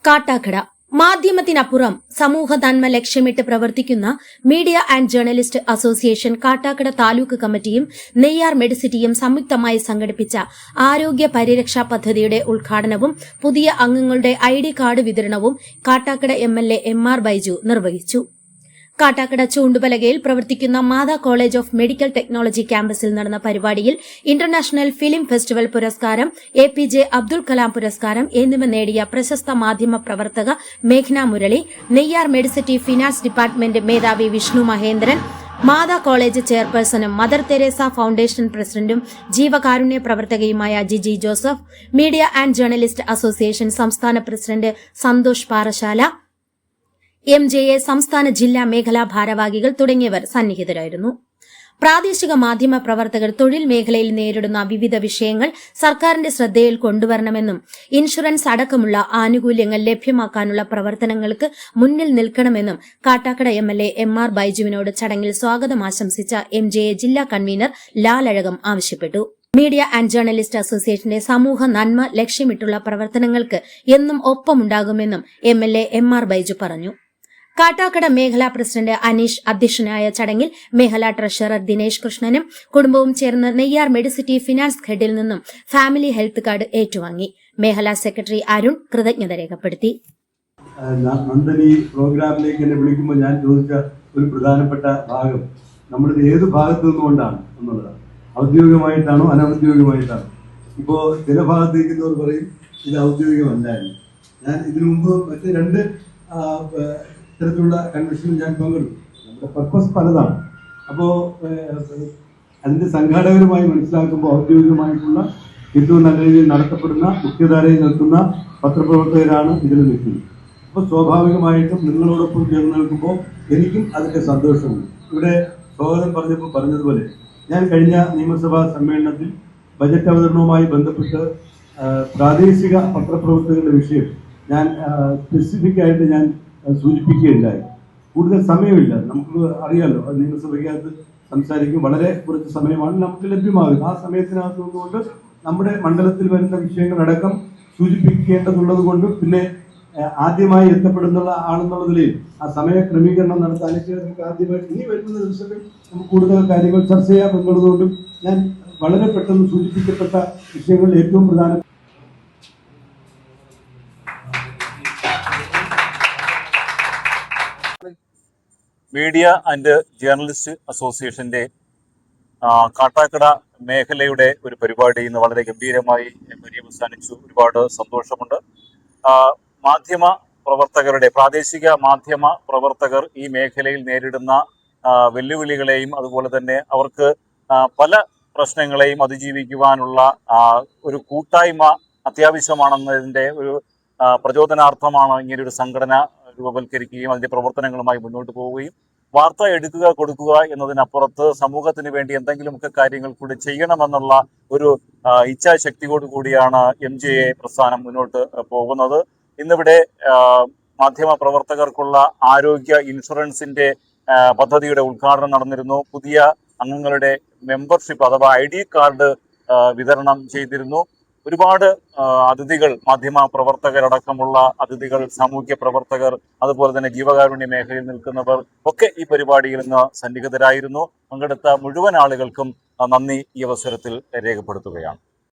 കാട്ടാക്കട മാധ്യമത്തിനപ്പുറം സമൂഹ നന്മ ലക്ഷ്യമിട്ട് പ്രവർത്തിക്കുന്ന media and journalist association Kattakada taluk കമ്മിറ്റിയും നെയ്യാർ മെഡിസിറ്റിയും സംയുക്തമായി സംഘടിപ്പിച്ച ആരോഗ്യ പരിരക്ഷാ പദ്ധതിയുടെ ഉദ്ഘാടനവും പുതിയ അംഗങ്ങളുടെ ഐഡി കാർഡ് വിതരണവും കാട്ടാക്കട എംഎൽഎ എം.ആർ. ബൈജു നിർവഹിച്ചു. കാട്ടാക്കട ചൂണ്ടുപലകയിൽ പ്രവർത്തിക്കുന്ന Matha college of medical technology ക്യാമ്പസിൽ നടന്ന പരിപാടിയിൽ ഇന്റർനാഷണൽ ഫിലിം ഫെസ്റ്റിവൽ പുരസ്കാരം, എ.പി.ജെ. അബ്ദുൽ കലാം പുരസ്കാരം എന്നിവ നേടിയ പ്രശസ്ത മാധ്യമ പ്രവർത്തക മേഘ്ന Murali, Neyyar Medicity finance department മേധാവി വിഷ്ണു മഹേന്ദ്രൻ, മാതാ കോളേജ് ചെയർപേഴ്സണും മദർ തെരേസ ഫൌണ്ടേഷൻ പ്രസിഡന്റും ജീവകാരുണ്യ പ്രവർത്തകയുമായ Jiji Joseph, media and journalist association സംസ്ഥാന പ്രസിഡന്റ് സന്തോഷ് പാറശാല, എം.ജെ.എ. സംസ്ഥാന ജില്ലാ മേഖലാ ഭാരവാഹികൾ തുടങ്ങിയവർ സന്നിഹിതരായിരുന്നു. പ്രാദേശിക മാധ്യമ പ്രവർത്തകർ തൊഴിൽ മേഖലയിൽ നേരിടുന്ന വിവിധ വിഷയങ്ങൾ സർക്കാരിന്റെ ശ്രദ്ധയിൽ കൊണ്ടുവരണമെന്നും ഇൻഷുറൻസ് അടക്കമുള്ള ആനുകൂല്യങ്ങൾ ലഭ്യമാക്കാനുള്ള പ്രവർത്തനങ്ങൾക്ക് മുന്നിൽ നിൽക്കണമെന്നും കാട്ടാക്കട എംഎൽഎ എം.ആർ. ബൈജുവിനോട് ചടങ്ങിൽ സ്വാഗതം ആശംസിച്ച എം.ജെ.എ. ജില്ലാ കൺവീനർ ലാലഴകം ആവശ്യപ്പെട്ടു. മീഡിയ ആൻഡ് ജേർണലിസ്റ്റ് അസോസിയേഷന്റെ സമൂഹ നന്മ ലക്ഷ്യമിട്ടുള്ള പ്രവർത്തനങ്ങൾക്ക് എന്നും ഒപ്പമുണ്ടാകുമെന്നും എംഎൽഎ എം.ആർ. ബൈജു പറഞ്ഞു. കാട്ടാക്കട മേഖലാ പ്രസിഡന്റ് അനീഷ് അധ്യക്ഷനായ ചടങ്ങിൽ മേഖലാ ട്രഷറർ ദിനേശ് കൃഷ്ണനും കുടുംബവും ചേർന്ന് നെയ്യാർ മെഡിസിറ്റി ഫിനാൻസ് ഹെഡിൽ നിന്നും ഫാമിലി ഹെൽത്ത് കാർഡ് ഏറ്റുവാങ്ങി. മേഖലാ സെക്രട്ടറി അരുൺ കൃതജ്ഞത രേഖപ്പെടുത്തി. നന്ദനി പ്രോഗ്രാമിലേക്ക് എന്നെ വിളിക്കുമ്പോൾ ഞാൻ ചോദിച്ച ഒരു പ്രധാനപ്പെട്ട ഭാഗം നമ്മളിത് ഏത് ഭാഗത്തു നിന്നുകൊണ്ടാണ് എന്നുള്ളതാണ്. ഔദ്യോഗികമായിട്ടാണോ അനൌദ്യോഗികമായിട്ടാണോ? ഇപ്പോൾ ചില ഭാഗത്തേക്കുന്നവർ പറയും ഇത് ഔദ്യോഗികമല്ലായിരുന്നു. ഞാൻ ഇതിനു മുമ്പ് മറ്റ് രണ്ട് ഇത്തരത്തിലുള്ള കൺവെൻഷനിൽ ഞാൻ പങ്കെടുത്തു. നമ്മുടെ പർപ്പസ് പലതാണ്. അപ്പോൾ അതിൻ്റെ സംഘാടകരുമായി മനസ്സിലാക്കുമ്പോൾ ഔദ്യോഗികമായിട്ടുള്ള ഏറ്റവും നല്ല രീതിയിൽ നടത്തപ്പെടുന്ന മുഖ്യധാരയിൽ നിൽക്കുന്ന പത്രപ്രവർത്തകരാണ് ഇതിൽ നിൽക്കുന്നത്. അപ്പോൾ സ്വാഭാവികമായിട്ടും നിങ്ങളോടൊപ്പം ചേർന്ന് നിൽക്കുമ്പോൾ എനിക്കും അതിൻ്റെ സന്തോഷമുണ്ട്. ഇവിടെ സ്വാഗതം പറഞ്ഞതുപോലെ ഞാൻ കഴിഞ്ഞ നിയമസഭാ സമ്മേളനത്തിൽ ബജറ്റ് അവതരണവുമായി ബന്ധപ്പെട്ട് പ്രാദേശിക പത്രപ്രവർത്തകരുടെ വിഷയം ഞാൻ സ്പെസിഫിക്കായിട്ട് ഞാൻ സൂചിപ്പിക്കുകയുണ്ടായി. കൂടുതൽ സമയമില്ല, നമുക്ക് അറിയാമല്ലോ, നിയമസഭയ്ക്കകത്ത് സംസാരിക്കും വളരെ കുറച്ച് സമയമാണ് നമുക്ക് ലഭ്യമാകുന്നത്. ആ സമയത്തിനകത്ത് നിന്നുകൊണ്ട് നമ്മുടെ മണ്ഡലത്തിൽ വരുന്ന വിഷയങ്ങളടക്കം സൂചിപ്പിക്കേണ്ടതുള്ളത് കൊണ്ട് പിന്നെ ആദ്യമായി എത്തപ്പെടുന്ന ആളെന്നുള്ള നിലയിൽ ആ സമയ ക്രമീകരണം നടത്താനൊക്കെ നമുക്ക് ആദ്യമായി ഇനി വരുന്ന ദിവസങ്ങളിൽ നമുക്ക് കൂടുതൽ കാര്യങ്ങൾ ചർച്ച ചെയ്യാം എന്നുള്ളതുകൊണ്ടും ഞാൻ വളരെ പെട്ടെന്ന് സൂചിപ്പിക്കപ്പെട്ട വിഷയങ്ങളിൽ ഏറ്റവും പ്രധാന മീഡിയ ആൻഡ് ജേർണലിസ്റ്റ് അസോസിയേഷന്റെ കാട്ടാക്കട മേഖലയുടെ ഒരു പരിപാടി ഇന്ന് വളരെ ഗംഭീരമായി പര്യവസാനിച്ചു. ഒരുപാട് സന്തോഷമുണ്ട്. മാധ്യമ പ്രവർത്തകരുടെ പ്രാദേശിക മാധ്യമ പ്രവർത്തകർ ഈ മേഖലയിൽ നേരിടുന്ന വെല്ലുവിളികളെയും അതുപോലെ തന്നെ അവർക്ക് പല പ്രശ്നങ്ങളെയും അതിജീവിക്കുവാനുള്ള ഒരു കൂട്ടായ്മ അത്യാവശ്യമാണെന്നതിൻ്റെ ഒരു പ്രചോദനാർത്ഥമാണ് ഇങ്ങനെയൊരു സംഘടന രൂപവൽക്കരിക്കുകയും അതിന്റെ പ്രവർത്തനങ്ങളുമായി മുന്നോട്ട് പോവുകയും വാർത്ത എടുക്കുക കൊടുക്കുക എന്നതിനപ്പുറത്ത് സമൂഹത്തിന് വേണ്ടി എന്തെങ്കിലുമൊക്കെ കാര്യങ്ങൾ കൂടി ചെയ്യണമെന്നുള്ള ഒരു ഇച്ഛാശക്തിയോട് കൂടിയാണ് എം.ജെ.എ. പ്രസ്ഥാനം മുന്നോട്ട് പോകുന്നത്. ഇന്നിവിടെ മാധ്യമ പ്രവർത്തകർക്കുള്ള ആരോഗ്യ ഇൻഷുറൻസിന്റെ പദ്ധതിയുടെ ഉദ്ഘാടനം നടന്നിരുന്നു. പുതിയ അംഗങ്ങളുടെ മെമ്പർഷിപ്പ് അഥവാ ഐഡി കാർഡ് വിതരണം ചെയ്തിരുന്നു. ഒരുപാട് അതിഥികൾ, മാധ്യമ പ്രവർത്തകരടക്കമുള്ള അതിഥികൾ, സാമൂഹ്യ പ്രവർത്തകർ, അതുപോലെ തന്നെ ജീവകാരുണ്യ മേഖലയിൽ നിൽക്കുന്നവർ ഒക്കെ ഈ പരിപാടിയിൽ നിന്ന് സന്നിഹിതരായിരുന്നു. പങ്കെടുത്ത മുഴുവൻ ആളുകൾക്കും നന്ദി ഈ അവസരത്തിൽ രേഖപ്പെടുത്തുകയാണ്.